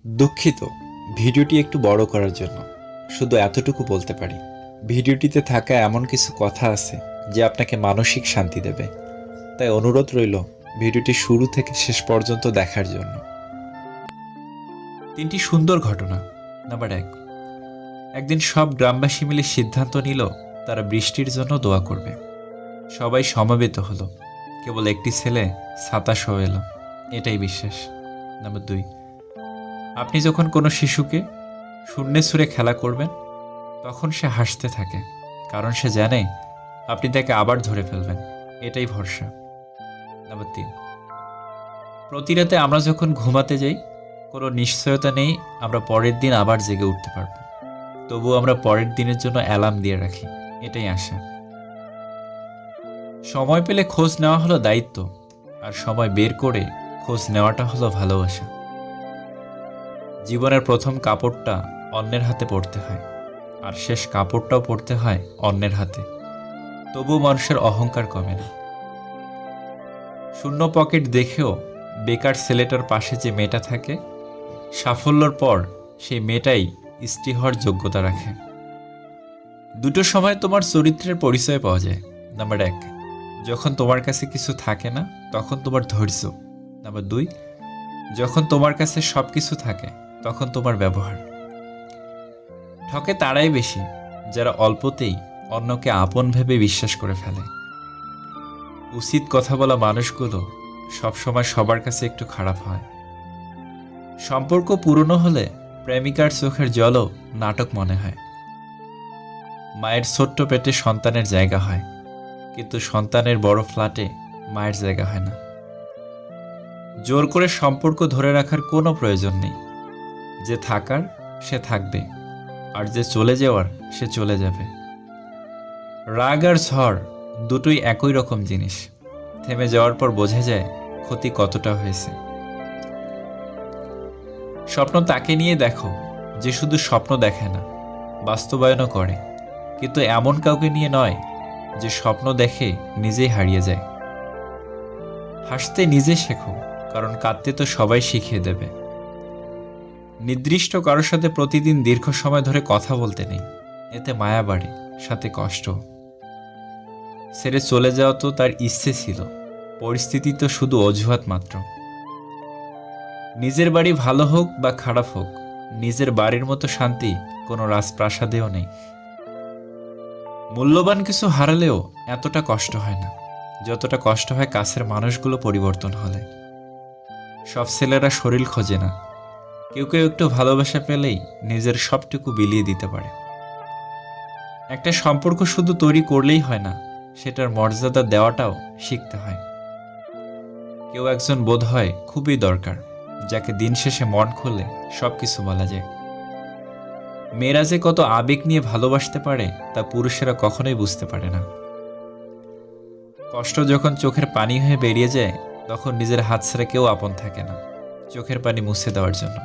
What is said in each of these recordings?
দুঃখিত, ভিডিওটি একটু বড় করার জন্য। শুধু এতটুকু বলতে পারি, ভিডিওটিতে থাকা এমন কিছু কথা আছে যে আপনাকে মানসিক শান্তি দেবে। তাই অনুরোধ রইল ভিডিওটি শুরু থেকে শেষ পর্যন্ত দেখার জন্য। 3টি সুন্দর ঘটনা। নাম্বার 1, একদিন সব গ্রামবাসী মিলে সিদ্ধান্ত নিল তারা বৃষ্টির জন্য দোয়া করবে। সবাই সমবেত হলো, কেবল একটি ছেলে ছাতা সহ এলো, এটাই বিশ্বাস। নাম্বার 2, আপনি যখন কোনো শিশুকে শূন্যে ছুঁড়ে খেলা করবেন তখন সে হাসতে থাকে, কারণ সে জানে আপনি তাকে আবার ধরে ফেলবেন, এটাই ভরসা। নাম্বার 3, প্রতি রাতে আমরা যখন ঘুমাতে যাই কোনো নিশ্চয়তা নেই আমরা পরের দিন আবার জেগে উঠতে পারবো, তবুও আমরা পরের দিনের জন্য অ্যালার্ম দিয়ে রাখি, এটাই আশা। সময় পেলে খোঁজ নেওয়া হলো দায়িত্ব, আর সময় বের করে খোঁজ নেওয়াটা হলো ভালোবাসা। জীবনের প্রথম কাপড়টা অন্যের হাতে পড়তে হয়, আর শেষ কাপড়টাও পড়তে হয় অন্যের হাতে, তবুও মানুষের অহংকার কমে না। শূন্য পকেট দেখেও বেকার ছেলেটার পাশে যে মেয়েটা থাকে, সাফল্যর পর সেই মেয়েটাই স্ত্রী হওয়ার যোগ্যতা রাখে। দুটো সময় তোমার চরিত্রের পরিচয় পাওয়া যায়। নাম্বার 1, যখন তোমার কাছে কিছু থাকে না তখন তোমার ধৈর্য। নাম্বার 2, যখন তোমার কাছে সব কিছু থাকে তখন তোমার ব্যবহার। ঠকে তারাই বেশি যারা অল্পতেই অন্যকে আপন ভেবে বিশ্বাস করে ফেলে। উচিত কথা বলা মানুষগুলো সবসময় সবার কাছে একটু খারাপ হয়। সম্পর্ক পুরনো হলে প্রেমিকার চোখের জলও নাটক মনে হয়। মায়ের ছোট্ট পেটে সন্তানের জায়গা হয়, কিন্তু সন্তানের বড় ফ্ল্যাটে মায়ের জায়গা হয় না। জোর করে সম্পর্ক ধরে রাখার কোনো প্রয়োজন নেই। যে থাকার সে থাকবে, আর যে চলে যাওয়ার সে চলে যাবে। রাগ আর ঝড় দুটোই একই রকম জিনিস, থেমে যাওয়ার পর বোঝা যায় ক্ষতি কতটা হয়েছে। স্বপ্ন তাকে নিয়ে দেখো যে শুধু স্বপ্ন দেখে না, বাস্তবায়নও করে, কিন্তু এমন কাউকে নিয়ে নয় যে স্বপ্ন দেখে নিজেই হারিয়ে যায়। হাসতে নিজে শেখো, কারণ কাঁদতে তো সবাই শিখিয়ে দেবে। নির্দিষ্ট কারোর সাথে প্রতিদিন দীর্ঘ সময় ধরে কথা বলতে নেই, এতে মায়া বাড়ে, সাথে কষ্ট। ছেড়ে চলে যাওয়া তো তার ইচ্ছে ছিল, পরিস্থিতি তো শুধু অজুহাত মাত্র। নিজের বাড়ি ভালো হোক বা খারাপ হোক, নিজের বাড়ির মতো শান্তি কোনো রাজপ্রাসাদেও নেই। মূল্যবান কিছু হারালেও এতটা কষ্ট হয় না যতটা কষ্ট হয় কাছের মানুষগুলো পরিবর্তন হলে। সব ছেলেরা শরীর খোঁজে না, কেউ কেউ একটু ভালোবাসা পেলেই নিজের সবটুকু বিলিয়ে দিতে পারে। একটা সম্পর্ক শুধু তৈরি করলেই হয় না, সেটার মর্যাদা দেওয়াটাও শিখতে হয়। কেউ একজন বোধ হয় খুবই দরকার, যাকে দিন শেষে মন খুলে সবকিছু বলা যায়। মেয়েরা যে কত আবেগ নিয়ে ভালোবাসতে পারে তা পুরুষেরা কখনোই বুঝতে পারে না। কষ্ট যখন চোখের পানি হয়ে বেরিয়ে যায় তখন নিজের হাত ছেড়ে কেউ আপন থাকে না চোখের পানি মুছে দেওয়ার জন্য।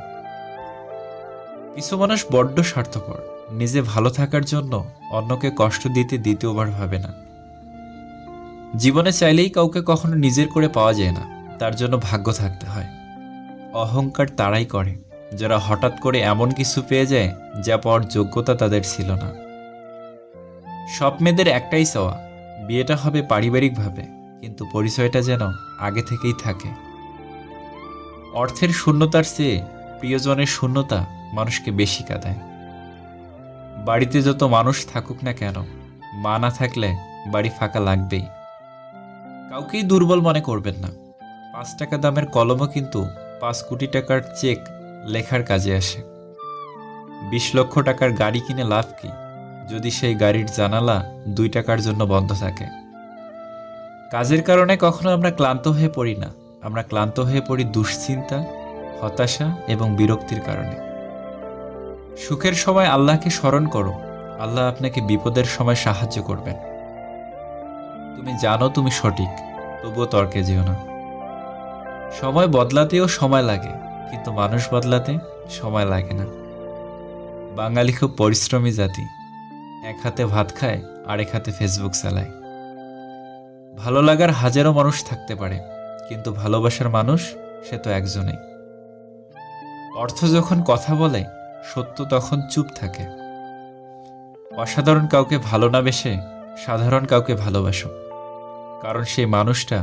কিছু মানুষ বড্ড স্বার্থপর, নিজে ভালো থাকার জন্য অন্যকে কষ্ট দিতে দ্বিতীয়বার ভাবে না। জীবনে চাইলেই কাউকে কখনো নিজের করে পাওয়া যায় না, তার জন্য ভাগ্য থাকতে হয়। অহংকার তারাই করে যারা হঠাৎ করে এমন কিছু পেয়ে যায় যা পাওয়ার যোগ্যতা তাদের ছিল না। সব মেয়েদের একটাই চাওয়া, বিয়েটা হবে পারিবারিকভাবে, কিন্তু পরিচয়টা যেন আগে থেকেই থাকে। অর্থের শূন্যতার চেয়ে প্রিয়জনের শূন্যতা মানুষকে বেশি কাঁদায়। বাড়িতে যত মানুষ থাকুক না কেন, মা না থাকলে বাড়ি ফাঁকা লাগবেই। কাউকেই দুর্বল মনে করবেন না। 5 টাকা দামের কলমও কিন্তু 5 কোটি টাকার চেক লেখার কাজে আসে। 20 লক্ষ টাকার গাড়ি কিনে লাভ কি যদি সেই গাড়ির জানালা 2 টাকার জন্য বন্ধ থাকে? কাজের কারণে কখনো আমরা ক্লান্ত হয়ে পড়ি না, আমরা ক্লান্ত হয়ে পড়ি দুশ্চিন্তা, হতাশা এবং বিরক্তির কারণে। সুখের সময় আল্লাহকে স্মরণ করো, আল্লাহ আপনাকে বিপদের সময় সাহায্য করবেন। তুমি জানো তুমি সঠিক, তবুও তর্কে যেও না। সময় বদলাতেও সময় লাগে, কিন্তু মানুষ বদলাতে সময় লাগে না। বাঙালি খুব পরিশ্রমী জাতি, এক হাতে ভাত খায় আরেক হাতে ফেসবুক চালায়। ভালো লাগার হাজারো মানুষ থাকতে পারে, কিন্তু ভালোবাসার মানুষ সে তো একজনেই। অর্থ যখন কথা বলে, সত্য তখন চুপ থাকে। অসাধারণ কাউকে ভালো না বেসে সাধারণ কাউকে ভালোবাসো, কারণ সেই মানুষটা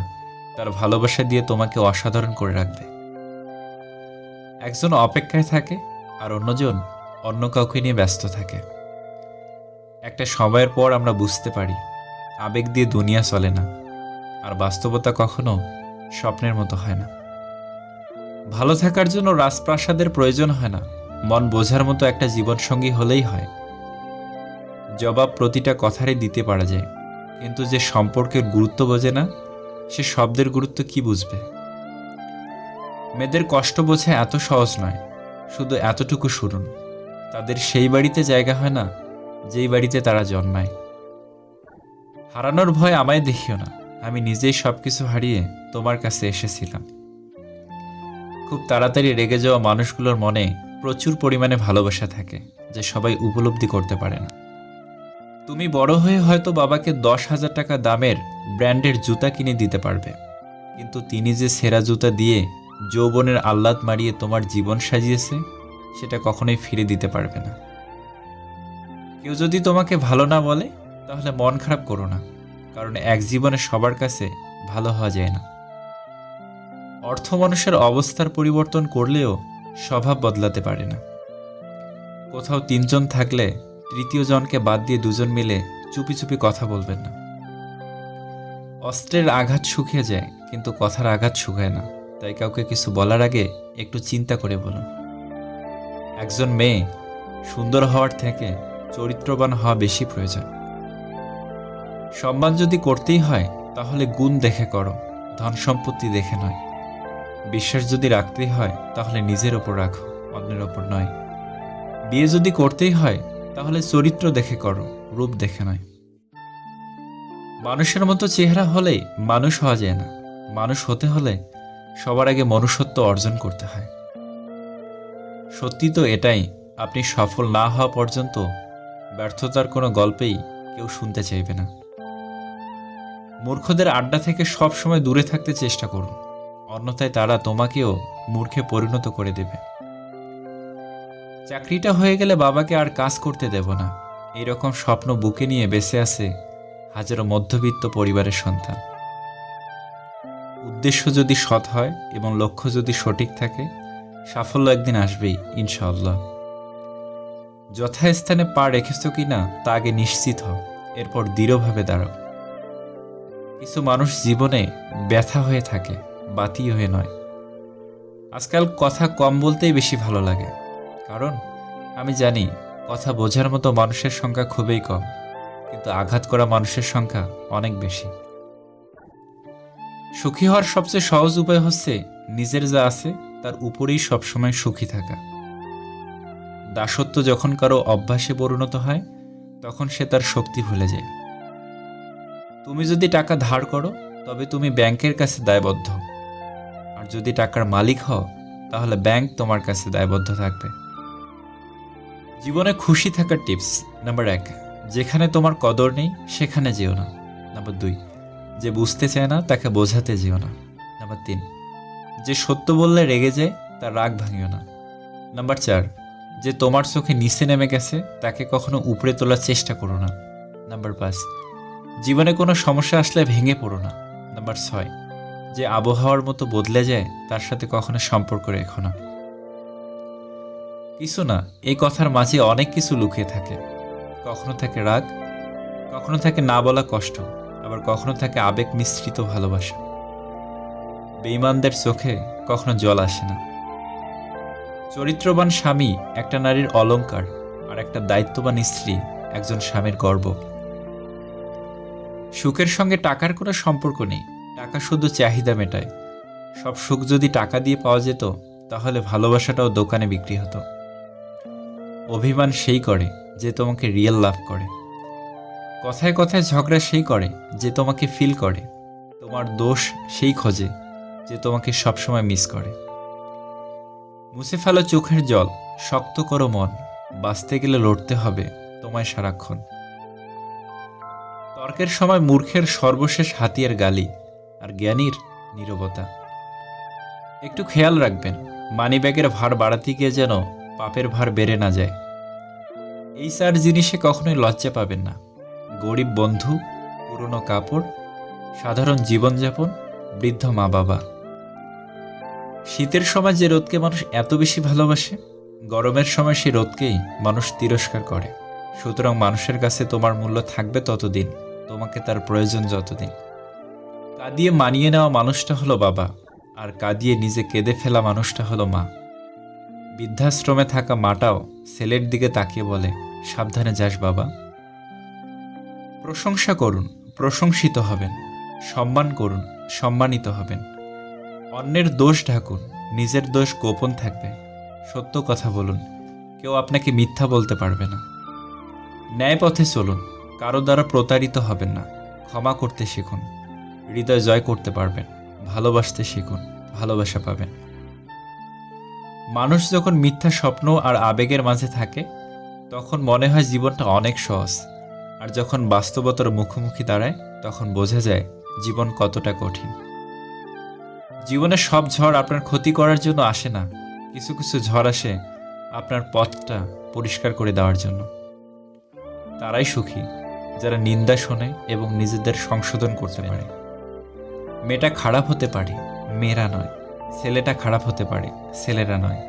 তার ভালোবাসা দিয়ে তোমাকে অসাধারণ করে রাখবে। একজন অপেক্ষায় থাকে আর অন্যজন অন্য কাউকে নিয়ে ব্যস্ত থাকে। একটা সময়ের পর আমরা বুঝতে পারি আবেগ দিয়ে দুনিয়া চলে না, আর বাস্তবতা কখনো স্বপ্নের মতো হয় না। ভালো থাকার জন্য রাজপ্রাসাদের প্রয়োজন হয় না, মন বোঝার মতো একটা জীবনসঙ্গী হলেই হয়। জবাব প্রতিটা কথারই দিতে পারা যায়, কিন্তু যে সম্পর্কের গুরুত্ব বোঝে না, সে শব্দের গুরুত্ব কি বুঝবে? মেয়েদের কষ্ট বোঝা এত সহজ নয়, শুধু এতটুকু শুনুন, তাদের সেই বাড়িতে জায়গা হয় না যেই বাড়িতে তারা জন্মায়। হারানোর ভয় আমায় দেখিও না, আমি নিজেই সবকিছু হারিয়ে তোমার কাছে এসেছিলাম। খুব তাড়াতাড়ি রেগে যাওয়া মানুষগুলোর মনে প্রচুর পরিমাণে ভালোবাসা থাকে, যে সবাই উপলব্ধি করতে পারে না। তুমি বড় হয়ে হয়তো বাবাকে 10,000 টাকা দামের ব্র্যান্ডের জুতা কিনে দিতে পারবে, কিন্তু তিনি যে সেরা জুতা দিয়ে যৌবনের আহ্লাদ মারিয়ে তোমার জীবন সাজিয়েছে, সেটা কখনোই ফিরে দিতে পারবে না। কেউ যদি তোমাকে ভালো না বলে, তাহলে মন খারাপ করো না, কারণ এক জীবনে সবার কাছে ভালো হওয়া যায় না। অর্থ মানুষের অবস্থার পরিবর্তন করলেও স্বভাব বদলাতে পারে না। কোথাও 3 জন থাকলে তৃতীয় জনকে বাদ দিয়ে 2 জন মিলে চুপি চুপি কথা বলবেন না। অস্ত্রের আঘাত শুকিয়ে যায়, কিন্তু কথার আঘাত শুকায় না, তাই কাউকে কিছু বলার আগে একটু চিন্তা করে বলুন। একজন মেয়ে সুন্দর হওয়ার থেকে চরিত্রবান হওয়া বেশি প্রয়োজন। সম্মান যদি করতেই হয়, তাহলে গুণ দেখে করো, ধন সম্পত্তি দেখে নয়। বিশ্বাস যদি রাখতেই হয়, তাহলে নিজের ওপর রাখো, অন্যের ওপর নয়। বিয়ে যদি করতেই হয়, তাহলে চরিত্র দেখে করো, রূপ দেখে নয়। মানুষের মতো চেহারা হলেই মানুষ হওয়া যায় না, মানুষ হতে হলে সবার আগে মনুষ্যত্ব অর্জন করতে হয়। সত্যি তো এটাই, আপনি সফল না হওয়া পর্যন্ত ব্যর্থতার কোনো গল্পেই কেউ শুনতে চাইবে না। মূর্খদের আড্ডা থেকে সব সময় দূরে থাকতে চেষ্টা করুন, অন্যথায় তারা তোমাকেও মূর্খে পরিণত করে দেবে। চাকরিটা হয়ে গেলে বাবাকে আর কাজ করতে দেব না, এরকম স্বপ্ন বুকে নিয়ে বেঁচে আছে হাজারো মধ্যবিত্ত পরিবারের সন্তান। উদ্দেশ্য যদি সৎ হয় এবং লক্ষ্য যদি সঠিক থাকে, সাফল্য একদিন আসবেই ইনশাআল্লাহ। যথাস্থানে পা রেখেছ কিনা তা আগে নিশ্চিত হও, এরপর দৃঢ়ভাবে দাঁড়াও। কিছু মানুষ জীবনে ব্যথা হয়ে থাকে, বাতি হয়ে নয়। আজকাল কথা কম বলতেই বেশি ভালো লাগে, কারণ আমি জানি কথা বোঝার মতো মানুষের সংখ্যা খুবই কম, কিন্তু আঘাত করা মানুষের সংখ্যা অনেক বেশি। সুখী হওয়ার সবচেয়ে সহজ উপায় হচ্ছে নিজের যা আছে তার উপরেই সবসময় সুখী থাকা। দাসত্ব যখন কারো অভ্যাসে পরিণত হয়, তখন সে তার শক্তি ভুলে যায়। তুমি যদি টাকা ধার করো, তবে তুমি ব্যাংকের কাছে দায়বদ্ধ, আর যদি টাকার মালিক হও, তাহলে ব্যাংক তোমার কাছে দায়বদ্ধ থাকবে। জীবনে খুশি থাকার টিপস নাম্বার 1, যেখানে তোমার কদর নেই সেখানে যেও না। নাম্বার 2, যে বুঝতে চায় না তাকে বোঝাতে যেও না। নাম্বার 3, যে সত্য বললে রেগে যায় তার রাগ ভাঙিও না। নাম্বার 4, যে তোমার চোখে নিচে নেমে গেছে তাকে কখনো উপরে তোলার চেষ্টা করো না। নাম্বার 5, জীবনে কোনো সমস্যা আসলে ভেঙে পড়ো না। নাম্বার 6, যে আবহাওয়ার মতো বদলে যায় তার সাথে কখনো সম্পর্ক রেখো না। কিছু না, এই কথার মাঝে অনেক কিছু লুকিয়ে থাকে। কখনো থাকে রাগ, কখনো থাকে না বলা কষ্ট, আবার কখনো থাকে আবেগ মিশ্রিত ভালোবাসা। বেঈমানদের চোখে কখনো জল আসে না। চরিত্রবান স্বামী একটা নারীর অলংকার, আর একটা দায়িত্ববান স্ত্রী একজন স্বামীর গর্ব। সুখের সঙ্গে টাকার কোনো সম্পর্ক নেই, টাকা শুধু চাহিদা মেটায়। সব সুখ যদি টাকা দিয়ে পাওয়া যেত, তাহলে ভালোবাসাটাও দোকানে বিক্রি হতো। অভিমান সেই করে যে তোমাকে রিয়েল লাভ করে। কথায় কথায় ঝগড়া সেই করে যে তোমাকে ফিল করে। তোমার দোষ সেই খোঁজে যে তোমাকে সবসময় মিস করে। মুছে ফেলো চোখের জল, শক্ত করো মন, বাঁচতে গেলে লড়তে হবে তোমায় সারাক্ষণ। তর্কের সময় মূর্খের সর্বশেষ হাতিয়ার গালি, আর জ্ঞানীর নীরবতা। একটু খেয়াল রাখবেন, মানিব্যাগের ভার বাড়াতে গিয়ে যেন পাপের ভার বেড়ে না যায়। এই 4 জিনিসে কখনোই লজ্জা পাবেন না। গরিব বন্ধু, পুরনো কাপড়, সাধারণ জীবনযাপন, বৃদ্ধ মা বাবা। শীতের সময় যে রোদকে মানুষ এত বেশি ভালোবাসে, গরমের সময় সেই রোদকেই মানুষ তিরস্কার করে। সুতরাং মানুষের কাছে তোমার মূল্য থাকবে ততদিন, তোমাকে তার প্রয়োজন যতদিন। কাঁদিয়ে মানিয়ে নেওয়া মানুষটা হলো বাবা, আর কাঁদিয়ে নিজে কেঁদে ফেলা মানুষটা হলো মা। বৃদ্ধাশ্রমে থাকা মাটাও ছেলের দিকে তাকিয়ে বলে, সাবধানে যাস বাবা। প্রশংসা করুন, প্রশংসিত হবেন। সম্মান করুন, সম্মানিত হবেন। অন্যের দোষ ঢাকুন, নিজের দোষ গোপন থাকবে। সত্য কথা বলুন, কেউ আপনাকে মিথ্যা বলতে পারবে না। ন্যায় পথে চলুন, কারো দ্বারা প্রতারিত হবেন না। ক্ষমা করতে শিখুন, হৃদয় জয় করতে পারবেন। ভালোবাসতে শিখুন, ভালোবাসা পাবেন। মানুষ যখন মিথ্যা স্বপ্ন আর আবেগের মাঝে থাকে, তখন মনে হয় জীবনটা অনেক সহজ। আর যখন বাস্তবতার মুখোমুখি দাঁড়ায়, তখন বোঝা যায় জীবন কতটা কঠিন। জীবনে সব ঝড় আপনার ক্ষতি করার জন্য আসে না। কিছু কিছু ঝড় আসে আপনার পথটা পরিষ্কার করে দেওয়ার জন্য। তারাই সুখী যারা নিন্দা শোনে এবং নিজেদের সংশোধন করতে পারে। মেয়েটা খারাপ হতে পারে, মেয়েরা নয়। ছেলেটা খারাপ হতে পারে, ছেলেরা নয়।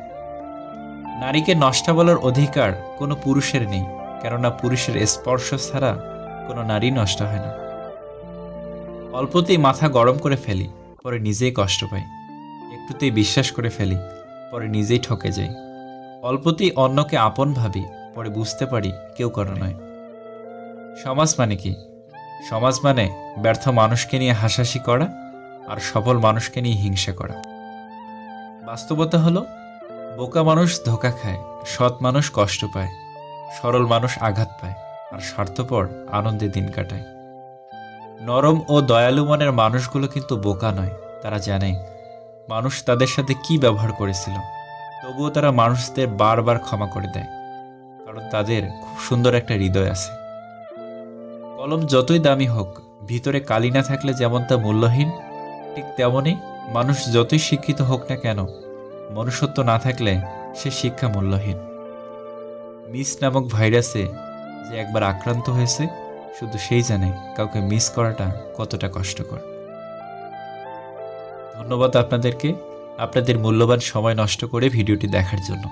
নারীকে নষ্টা বলার অধিকার কোনো পুরুষের নেই, কেননা পুরুষের স্পর্শ ছাড়া কোনো নারী নষ্ট হয় না। অল্পতেই মাথা গরম করে ফেলি, পরে নিজেই কষ্ট পাই। একটুতেই বিশ্বাস করে ফেলি, পরে নিজেই ঠকে যাই। অল্পতেই অন্যকে আপন ভাবি, পরে বুঝতে পারি কেউ কারো নয়। সমাজ মানে কি? সমাজ মানে ব্যর্থ মানুষকে নিয়ে হাসাহাসি করা আর সফল মানুষকে নিয়ে হিংসা করা। বাস্তবতা হলো, বোকা মানুষ ধোঁকা খায়, সৎ মানুষ কষ্ট পায়, সরল মানুষ আঘাত পায়, আর স্বার্থপর আনন্দে দিন কাটায়। নরম ও দয়ালু মনের মানুষগুলো কিন্তু বোকা নয়। তারা জানে মানুষ তাদের সাথে কি ব্যবহার করেছিল, তবুও তারা মানুষদের বারবার ক্ষমা করে দেয়, কারণ তাদের খুব সুন্দর একটা হৃদয় আছে। কলম যতই দামি হোক, ভিতরে কালি না থাকলে যেমন তা মূল্যহীন, ঠিক তেমনই মানুষ যতই শিক্ষিত হোক না কেন, মনুষ্যত্ব না থাকলে সে শিক্ষা মূল্যহীন। মিস নামক ভাইরাসে যে একবার আক্রান্ত হয়েছে, শুধু সেই জানে কাউকে মিস করাটা কতটা কষ্টকর। ধন্যবাদ আপনাদেরকে, আপনাদের মূল্যবান সময় নষ্ট করে ভিডিওটি দেখার জন্য।